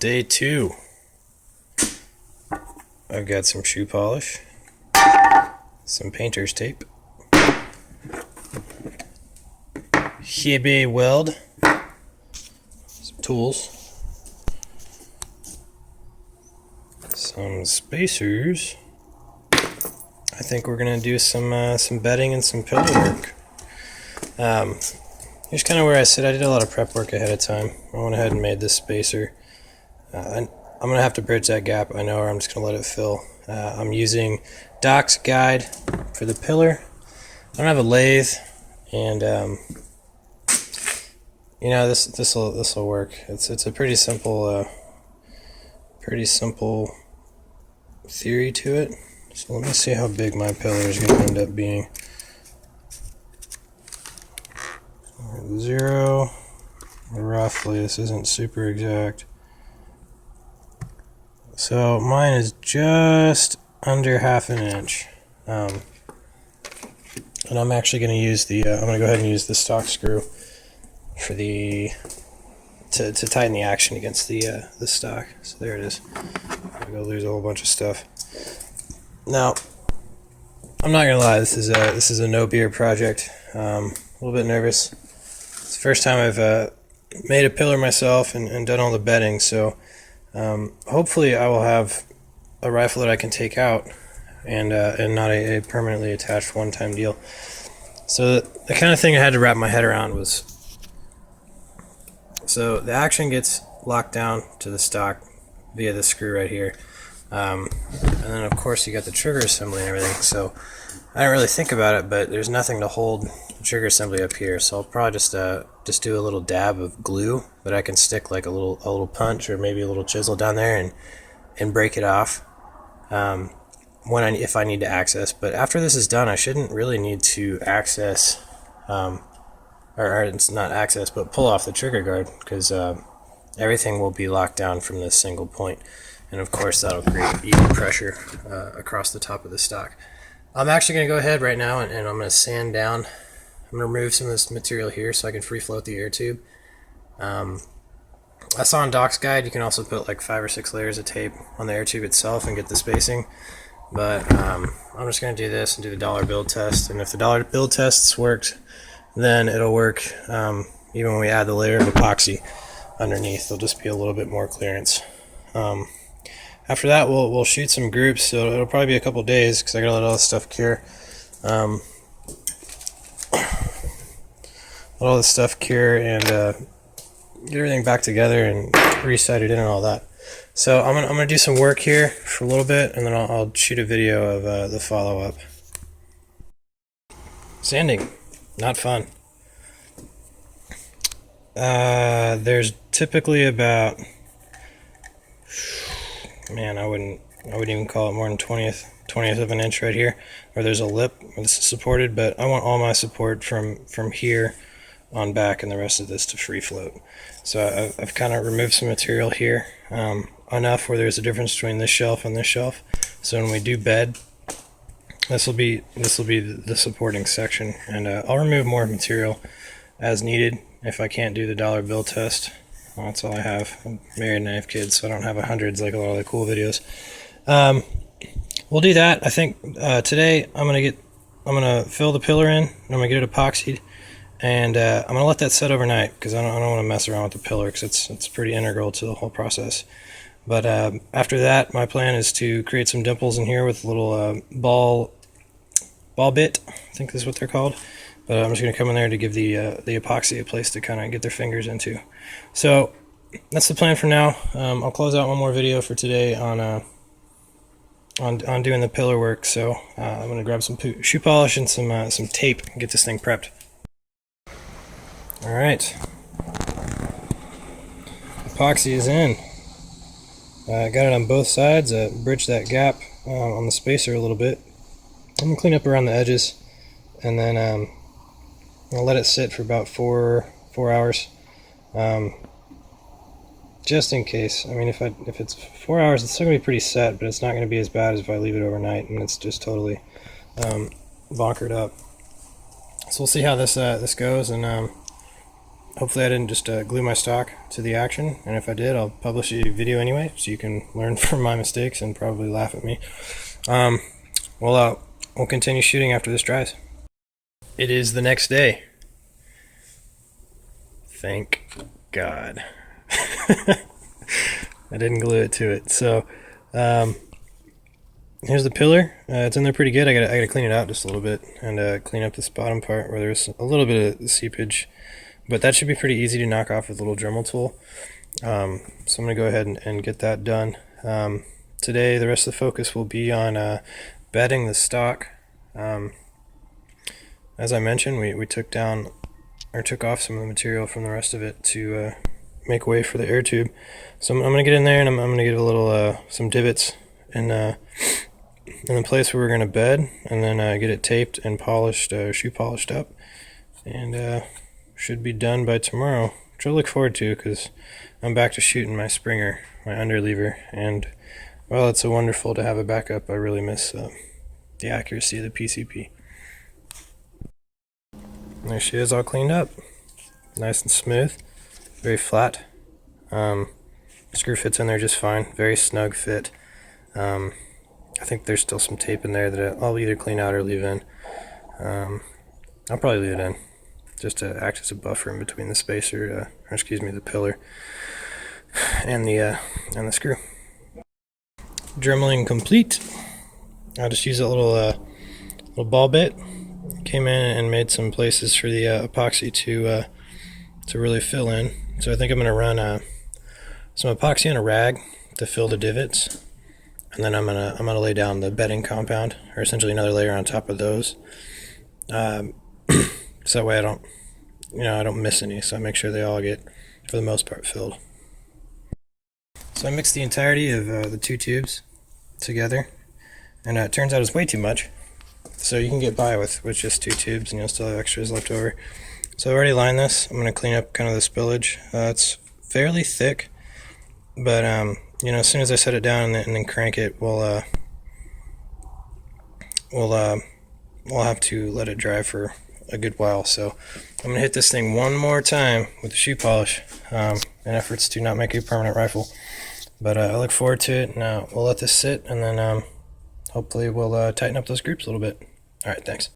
Day 2. I've got some shoe polish, some painter's tape, Hebe weld, some tools, some spacers. I think we're gonna do some bedding and some pillow work. Here's kind of where I sit. I did a lot of prep work ahead of time. I went ahead and made this spacer. I'm gonna have to bridge that gap, I know, or I'm just gonna let it fill. I'm using Doc's guide for the pillar. I don't have a lathe, and you know, this will work. It's a pretty simple theory to it. So let me see how big my pillar is going to end up being. 0, roughly. This isn't super exact. So mine is just under ½ an inch. And I'm actually going to use the. I'm going to go ahead and use the stock screw for the to tighten the action against the stock. So there it is. I'm going to lose a whole bunch of stuff. Now, I'm not gonna lie. This is a no beer project. A little bit nervous. It's the first time I've made a pillar myself and done all the bedding. So hopefully I will have a rifle that I can take out and not a permanently attached one-time deal. So the kind of thing I had to wrap my head around was, so the action gets locked down to the stock via this screw right here. And then of course you got the trigger assembly and everything, so I didn't really think about it, but there's nothing to hold the trigger assembly up here, so I'll probably just do a little dab of glue that I can stick like a little punch or maybe a little chisel down there and break it off if I need to access. But after this is done, I shouldn't really need to access or it's not access, but pull off the trigger guard, because everything will be locked down from this single point. And of course that'll create even pressure across the top of the stock. I'm actually going to go ahead right now and I'm going to sand down. I'm going to remove some of this material here so I can free float the air tube. I saw on Doc's guide you can also put like 5 or 6 layers of tape on the air tube itself and get the spacing. But I'm just going to do this and do the dollar bill test. And if the dollar bill tests worked, then it'll work even when we add the layer of epoxy underneath. There'll just be a little bit more clearance. After that, we'll shoot some groups, so it'll probably be a couple days because I gotta let all this stuff cure. Let all this stuff cure and get everything back together and re-sight it in and all that. So I'm gonna do some work here for a little bit, and then I'll shoot a video of the follow-up. Sanding, not fun. There's typically about, man, I wouldn't even call it more than 20th of an inch right here, where there's a lip where this is supported, but I want all my support from here on back and the rest of this to free float. So I've kind of removed some material here, enough where there's a difference between this shelf and this shelf. So when we do bed, this will be the supporting section, and I'll remove more material as needed if I can't do the dollar bill test. Well, that's all I have. I'm married and I have kids, so I don't have hundreds like a lot of the cool videos. We'll do that. I think today I'm gonna fill the pillar in. I'm gonna get it epoxied, and I'm gonna let that set overnight because I don't want to mess around with the pillar because it's pretty integral to the whole process. But after that, my plan is to create some dimples in here with a little ball bit. I think that's what they're called. But I'm just going to come in there to give the epoxy a place to kind of get their fingers into. So that's the plan for now. I'll close out one more video for today on doing the pillar work. So I'm going to grab some shoe polish and some tape and get this thing prepped. All right, epoxy is in. I got it on both sides. Bridged that gap on the spacer a little bit. I'm going to clean up around the edges, and then I'll let it sit for about 4 hours, just in case. I mean, if it's 4 hours, it's still gonna be pretty set, but it's not gonna be as bad as if I leave it overnight and it's just totally bonkered up. So we'll see how this goes, and hopefully I didn't just glue my stock to the action, and if I did, I'll publish a video anyway, so you can learn from my mistakes and probably laugh at me. We'll continue shooting after this dries. It is the next day. Thank God. I didn't glue it to it. So here's the pillar. It's in there pretty good. I gotta clean it out just a little bit and clean up this bottom part where there's a little bit of seepage, but that should be pretty easy to knock off with a little Dremel tool. So I'm gonna go ahead and get that done. Today the rest of the focus will be on bedding the stock. As I mentioned, we took off some of the material from the rest of it to make way for the air tube. So I'm going to get in there and I'm going to get a little some divots in the place where we're going to bed, and then get it taped and polished, shoe polished up, and should be done by tomorrow, which I look forward to because I'm back to shooting my Springer, my underlever, and while it's so wonderful to have a backup, I really miss the accuracy of the PCP. There she is, all cleaned up, nice and smooth, very flat. Screw fits in there just fine, very snug fit. I think there's still some tape in there that I'll either clean out or leave in. I'll probably leave it in just to act as a buffer in between the spacer, or excuse me, the pillar and the screw. Dremeling complete. I'll just use a little ball bit. Came in and made some places for the epoxy to really fill in. So I think I'm going to run some epoxy on a rag to fill the divots, and then I'm gonna lay down the bedding compound, or essentially another layer on top of those. So that way I don't miss any. So I make sure they all get, for the most part, filled. So I mixed the entirety of the two tubes together, and it turns out it's way too much. So you can get by with just two tubes and you'll still have extras left over. So I've already lined this. I'm going to clean up kind of the spillage. It's fairly thick, but as soon as I set it down and then crank it, we'll have to let it dry for a good while. So I'm going to hit this thing one more time with the shoe polish in efforts to not make a permanent rifle. But I look forward to it, and we'll let this sit, and then hopefully we'll tighten up those groups a little bit. All right, thanks.